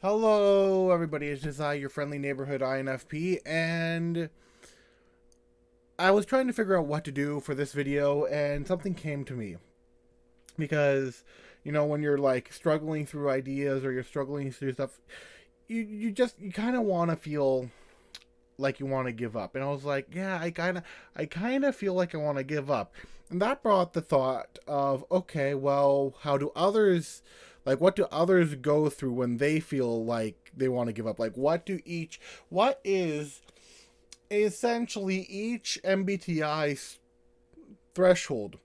Hello, everybody. It's just your friendly neighborhood INFP, and I was trying to figure out what to do for this video, and something came to me because, when you're like struggling through ideas or you're struggling through stuff, you kind of want to feel like you want to give up, and I was like, yeah, I kind of feel like I want to give up, and that brought the thought of, okay, well, how do others? Like, what do others go through when they feel like they want to give up? Like, what is essentially each MBTI threshold?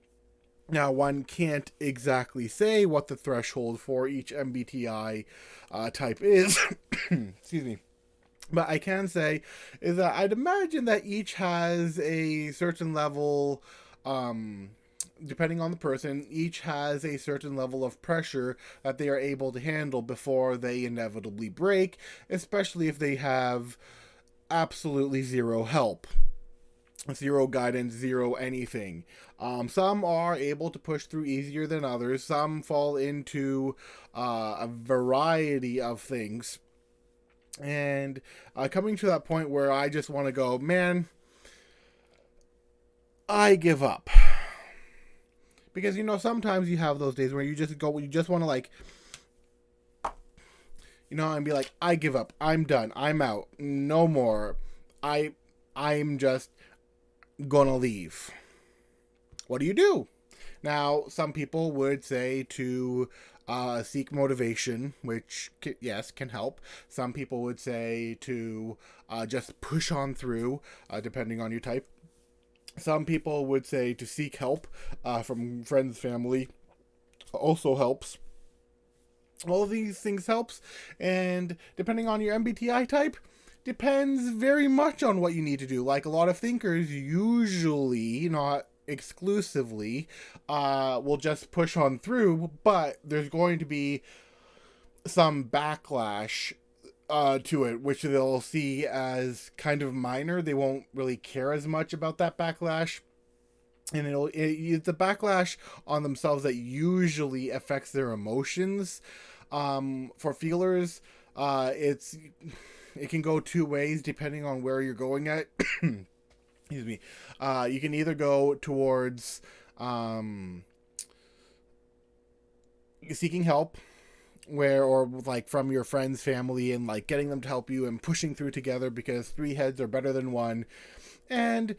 Now, one can't exactly say what the threshold for each MBTI type is. Excuse me. But I can say is that I'd imagine that each has a certain level, um, depending on the person, each has a certain level of pressure that they are able to handle before they inevitably break, especially if they have absolutely zero help, zero guidance, zero anything. Some are able to push through easier than others. Some fall into a variety of things. And coming to that point where I just want to go, man, I give up. Because, sometimes you have those days where you just want to, like, and be like, I give up. I'm done. I'm out. No more. I'm just gonna leave. What do you do? Now, some people would say to seek motivation, which, yes, can help. Some people would say to just push on through, depending on your type. Some people would say to seek help from friends, family, also helps. All of these things helps, and depending on your MBTI type, depends very much on what you need to do. Like, a lot of thinkers usually, not exclusively, will just push on through, but there's going to be some backlash to it, which they'll see as kind of minor. They won't really care as much about that backlash. And it's the backlash on themselves that usually affects their emotions. For feelers, it can go two ways depending on where you're going at. Excuse me. You can either go towards seeking help, or like from your friends, family, and like getting them to help you and pushing through together because three heads are better than one. And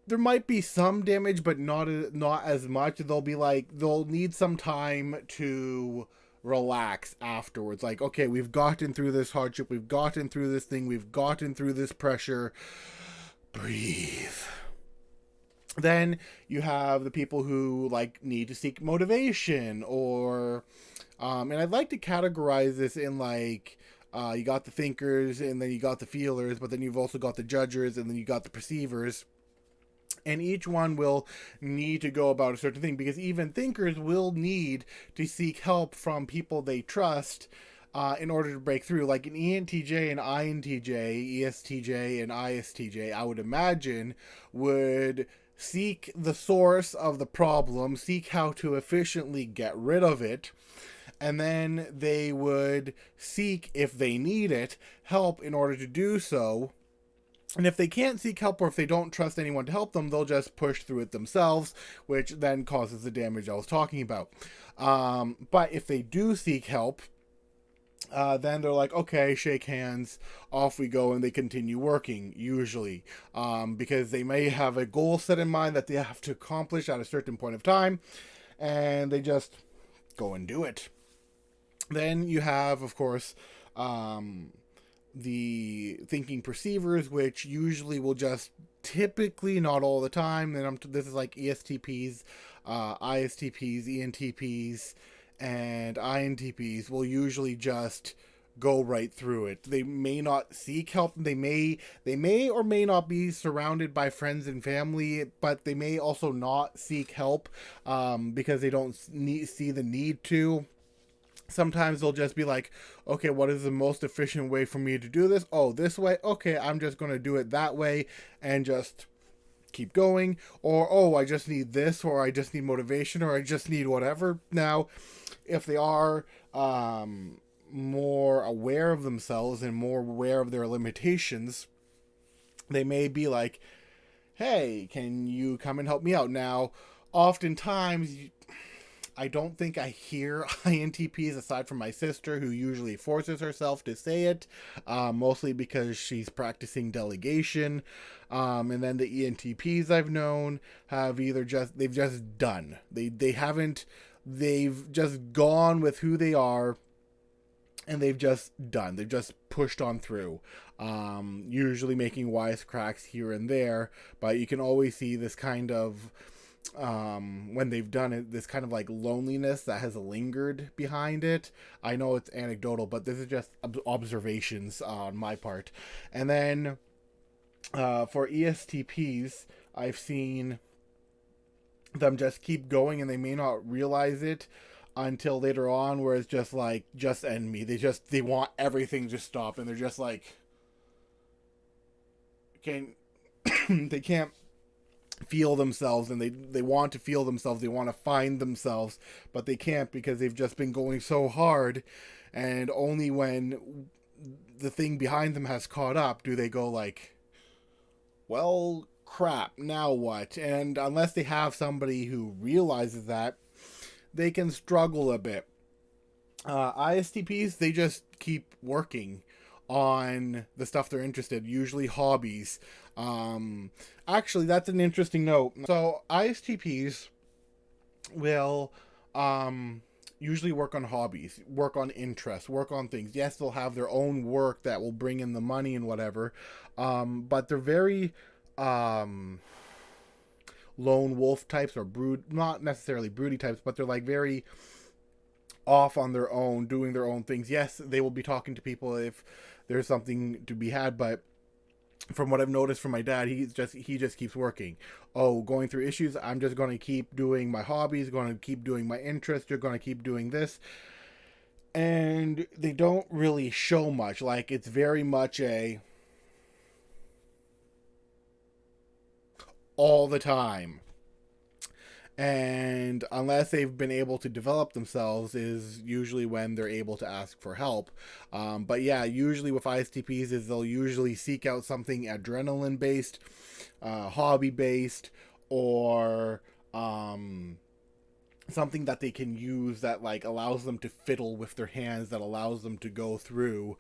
there might be some damage, but not as much. They'll need some time to relax afterwards. Like, okay, we've gotten through this hardship, we've gotten through this thing, we've gotten through this pressure. Breathe. Then you have the people who like need to seek motivation, or and I'd like to categorize this in like you got the thinkers, and then you got the feelers, but then you've also got the judgers, and then you got the perceivers. And each one will need to go about a certain thing, because even thinkers will need to seek help from people they trust in order to break through. Like an ENTJ and INTJ, ESTJ and ISTJ, I would imagine, would seek the source of the problem, seek how to efficiently get rid of it, and then they would seek, if they need it, help in order to do so. And if they can't seek help, or if they don't trust anyone to help them, they'll just push through it themselves, which then causes the damage I was talking about. But if they do seek help, then they're like, okay, shake hands, off we go, and they continue working, usually. Because they may have a goal set in mind that they have to accomplish at a certain point of time, and they just go and do it. Then you have, of course, the thinking perceivers, which usually will just, typically, not all the time, and this is like ESTPs, ISTPs, ENTPs, and INTPs, will usually just go right through it. They may not seek help. They may or may not be surrounded by friends and family, but they may also not seek help because they don't see the need to. Sometimes they'll just be like, okay, what is the most efficient way for me to do this? Oh, this way? Okay, I'm just going to do it that way and just keep going. Or, oh, I just need this, or I just need motivation, or I just need whatever. Now, if they are more aware of themselves and more aware of their limitations, they may be like, hey, can you come and help me out? Now, oftentimes, I don't think I hear INTPs aside from my sister, who usually forces herself to say it, mostly because she's practicing delegation. And then the ENTPs I've known have either they've just done. They've just gone with who they are, and they've just done. They've just pushed on through, usually making wisecracks here and there, but you can always see this kind of, when they've done it, this kind of like loneliness that has lingered behind it. I know it's anecdotal, but this is just observations on my part. And then for ESTPs, I've seen them just keep going, and they may not realize it until later on, where it's just like, just end me. They want everything to stop, and they're just like, they can't feel themselves, and they want to feel themselves, they want to find themselves, but they can't, because they've just been going so hard, and only when the thing behind them has caught up do they go like, well, crap, now what? And unless they have somebody who realizes that, they can struggle a bit. ISTPs, they just keep working on the stuff they're interested, usually hobbies. Actually, that's an interesting note. So ISTPs will usually work on hobbies, work on interests, work on things. Yes, they'll have their own work that will bring in the money and whatever, but they're very lone wolf types, or not necessarily broody types, but they're like very off on their own, doing their own things. Yes, they will be talking to people if there's something to be had, but from what I've noticed from my dad, he just keeps working. Oh, going through issues, I'm just going to keep doing my hobbies, going to keep doing my interests, you're going to keep doing this. And they don't really show much. Like, it's very much a all the time. And unless they've been able to develop themselves is usually when they're able to ask for help. But yeah, usually with ISTPs is they'll usually seek out something adrenaline based, hobby based, or something that they can use that like allows them to fiddle with their hands, that allows them to go through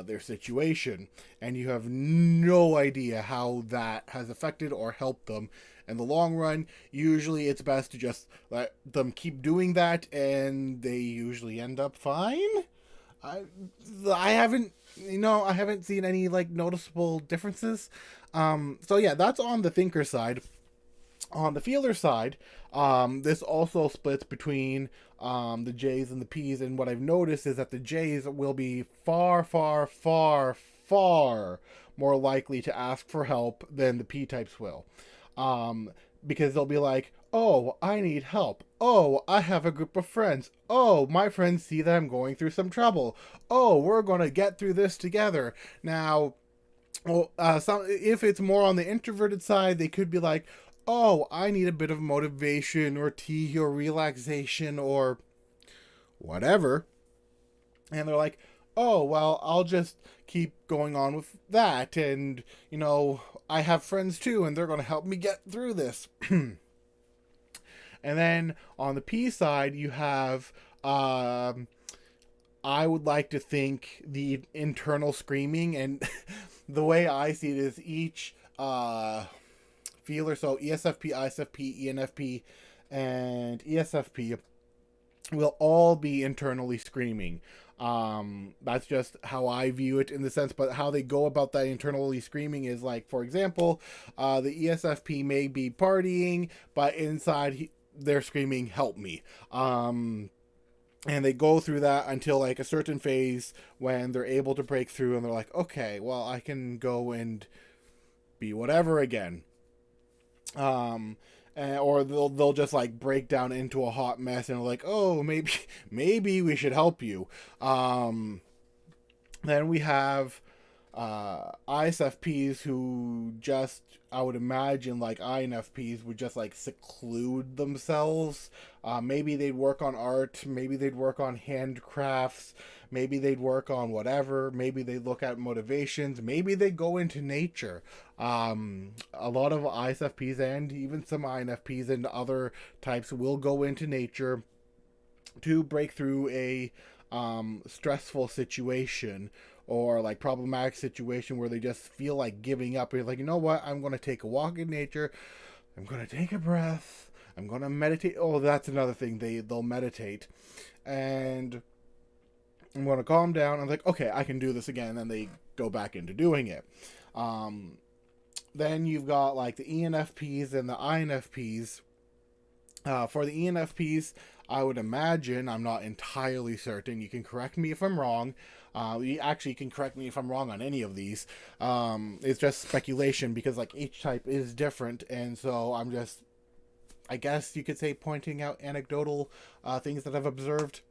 their situation, and you have no idea how that has affected or helped them in the long run. Usually it's best to just let them keep doing that, and they usually end up fine. I haven't seen any like noticeable differences. So yeah, that's on the thinker side. On the feeler side, this also splits between the J's and the P's, and what I've noticed is that the J's will be far, far, far, far more likely to ask for help than the P types will. Because they'll be like, oh, I need help. Oh, I have a group of friends. Oh, my friends see that I'm going through some trouble. Oh, we're going to get through this together. Now, if it's more on the introverted side, they could be like, oh, I need a bit of motivation or tea or relaxation or whatever. And they're like, oh, well, I'll just keep going on with that. And, I have friends too, and they're going to help me get through this. And then on the P side, you have, I would like to think, the internal screaming. And the way I see it is each feeler, so ESFP, ISFP, ENFP, and ESFP will all be internally screaming. That's just how I view it in the sense, but how they go about that internally screaming is like, for example, the ESFP may be partying, but inside they're screaming, help me. And they go through that until like a certain phase when they're able to break through, and they're like, okay, well, I can go and be whatever again. Or they'll just like break down into a hot mess, and like, oh, maybe we should help you. Then we have ISFPs who just, I would imagine, like INFPs, would just like seclude themselves. Maybe they'd work on art, maybe they'd work on handcrafts, maybe they'd work on whatever, maybe they look at motivations, maybe they go into nature. A lot of ISFPs and even some INFPs and other types will go into nature to break through a stressful situation or like problematic situation where they just feel like giving up. You're like, you know what? I'm going to take a walk in nature. I'm going to take a breath. I'm going to meditate. Oh, that's another thing. They'll meditate, and I'm going to calm down. I'm like, okay, I can do this again. And then they go back into doing it. Then you've got like the ENFPs and the INFPs. For the ENFPs, I would imagine, I'm not entirely certain, you can correct me if I'm wrong. You actually can correct me if I'm wrong on any of these. It's just speculation because like each type is different, and so I'm just, I guess you could say, pointing out anecdotal things that I've observed.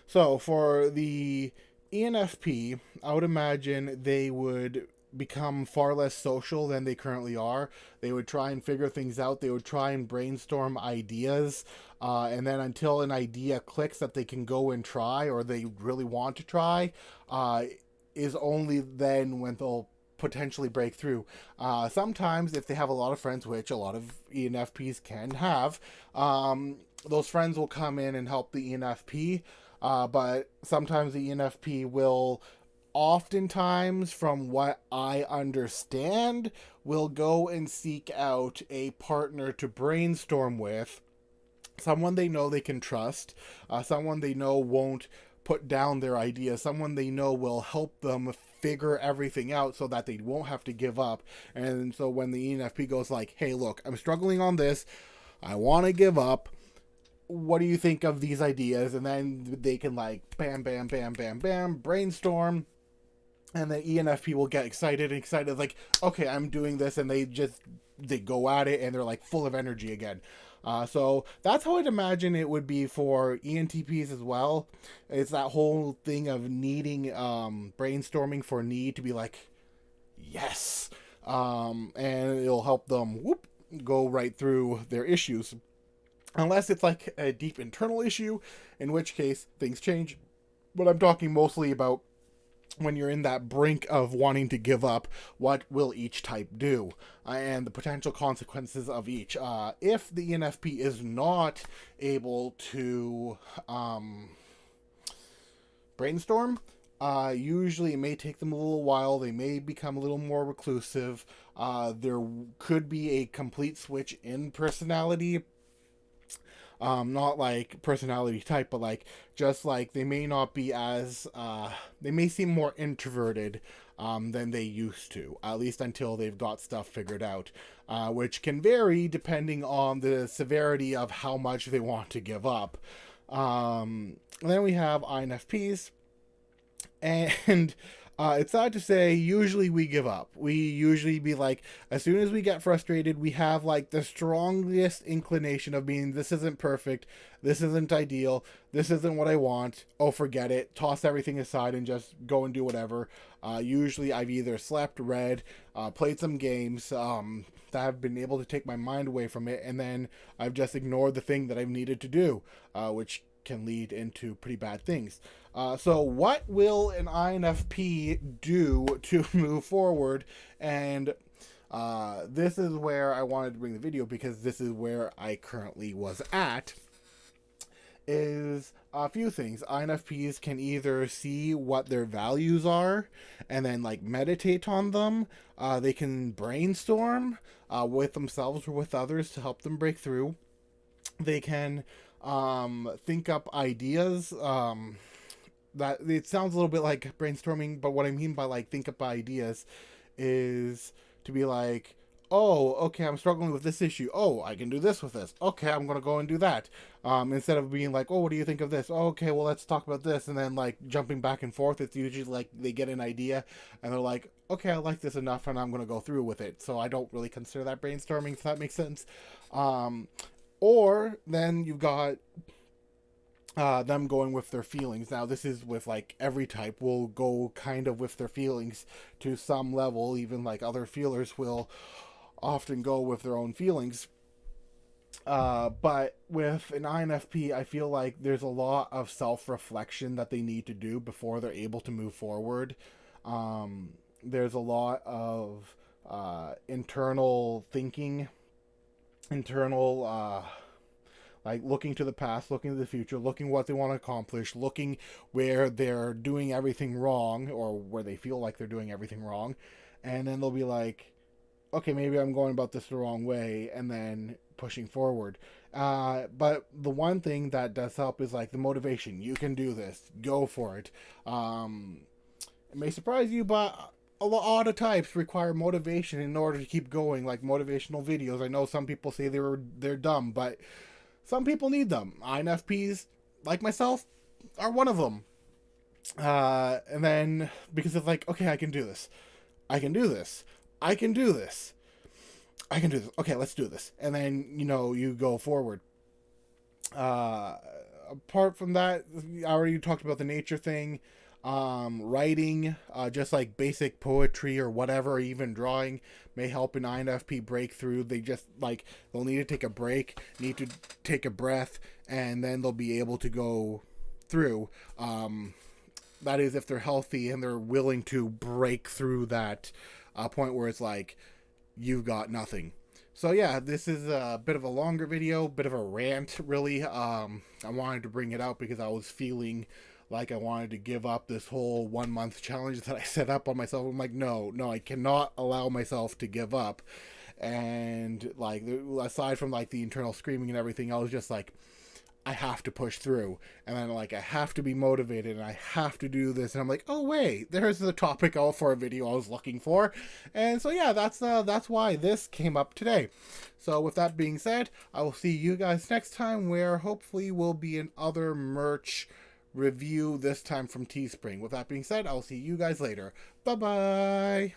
So for the ENFP, I would imagine they would become far less social than they currently are. They would try and figure things out. They would try and brainstorm ideas. And then until an idea clicks that they can go and try or they really want to try, is only then when they'll potentially break through. Sometimes, if they have a lot of friends, which a lot of ENFPs can have, those friends will come in and help the ENFP. But sometimes the ENFP will, oftentimes, from what I understand, will go and seek out a partner to brainstorm with, someone they know they can trust, someone they know won't put down their ideas, someone they know will help them figure everything out so that they won't have to give up. And so when the ENFP goes like, hey, look, I'm struggling on this, I want to give up, what do you think of these ideas? And then they can like bam, bam, bam, bam, bam, brainstorm. And the ENFP will get excited, like, okay, I'm doing this. And they go at it and they're like full of energy again. So that's how I'd imagine it would be for ENTPs as well. It's that whole thing of needing, brainstorming for need to be like, yes. And it'll help them go right through their issues. Unless it's like a deep internal issue, in which case things change. But I'm talking mostly about when you're in that brink of wanting to give up, what will each type do? And the potential consequences of each. If the ENFP is not able to brainstorm, usually it may take them a little while. They may become a little more reclusive. There could be a complete switch in personality. Not like personality type, but like just like they may not be as they may seem more introverted than they used to, at least until they've got stuff figured out, which can vary depending on the severity of how much they want to give up. Then we have INFPs, and it's sad to say, usually we give up. We usually be like, as soon as we get frustrated, we have like the strongest inclination of being, this isn't perfect, this isn't ideal, this isn't what I want, oh, forget it, toss everything aside and just go and do whatever. Usually I've either slept, read, played some games that have been able to take my mind away from it, and then I've just ignored the thing that I've needed to do, which can lead into pretty bad things. So what will an INFP do to move forward? And this is where I wanted to bring the video, because this is where I currently was at, is a few things. INFPs can either see what their values are and then like meditate on them. They can brainstorm with themselves or with others to help them break through. They can think up ideas. That it sounds a little bit like brainstorming, but what I mean by like think up ideas is to be like, oh, okay, I'm struggling with this issue. Oh, I can do this with this. Okay, I'm gonna go and do that. Instead of being like, oh, what do you think of this? Oh, okay, well, let's talk about this, and then like jumping back and forth. It's usually like they get an idea and they're like, okay, I like this enough, and I'm gonna go through with it. So I don't really consider that brainstorming, if that makes sense. Or then you've got them going with their feelings. Now, this is with like every type will go kind of with their feelings to some level. Even like other feelers will often go with their own feelings. But with an INFP, I feel like there's a lot of self reflection that they need to do before they're able to move forward. There's a lot of internal thinking, internal like looking to the past, looking to the future, looking what they want to accomplish, looking where they're doing everything wrong or where they feel like they're doing everything wrong, and then they'll be like, okay, maybe I'm going about this the wrong way, and then pushing forward. But the one thing that does help is like the motivation. You can do this. Go for it. It may surprise you, but a lot of types require motivation in order to keep going. Like motivational videos. I know some people say they're dumb, but some people need them. INFPs, like myself, are one of them. And then because it's like, okay, I can do this. I can do this. I can do this. I can do this. Okay, let's do this. And then, you go forward. Apart from that, I already talked about the nature thing. Writing, just like basic poetry or whatever, or even drawing may help an INFP break through. They just like, they'll need to take a break, need to take a breath, and then they'll be able to go through. That is if they're healthy and they're willing to break through that point where it's like, you've got nothing. So yeah, this is a bit of a longer video, bit of a rant, really. I wanted to bring it out because I was feeling like I wanted to give up this whole 1 month challenge that I set up on myself. I'm like, no, I cannot allow myself to give up. And like, aside from like the internal screaming and everything, I was just like, I have to push through, and then like I have to be motivated, and I have to do this, and I'm like, oh wait, there's the topic for a video I was looking for, and so yeah, that's why this came up today. So with that being said, I will see you guys next time, where hopefully will be another merch review, this time from Teespring. With that being said, I'll see you guys later. Bye bye.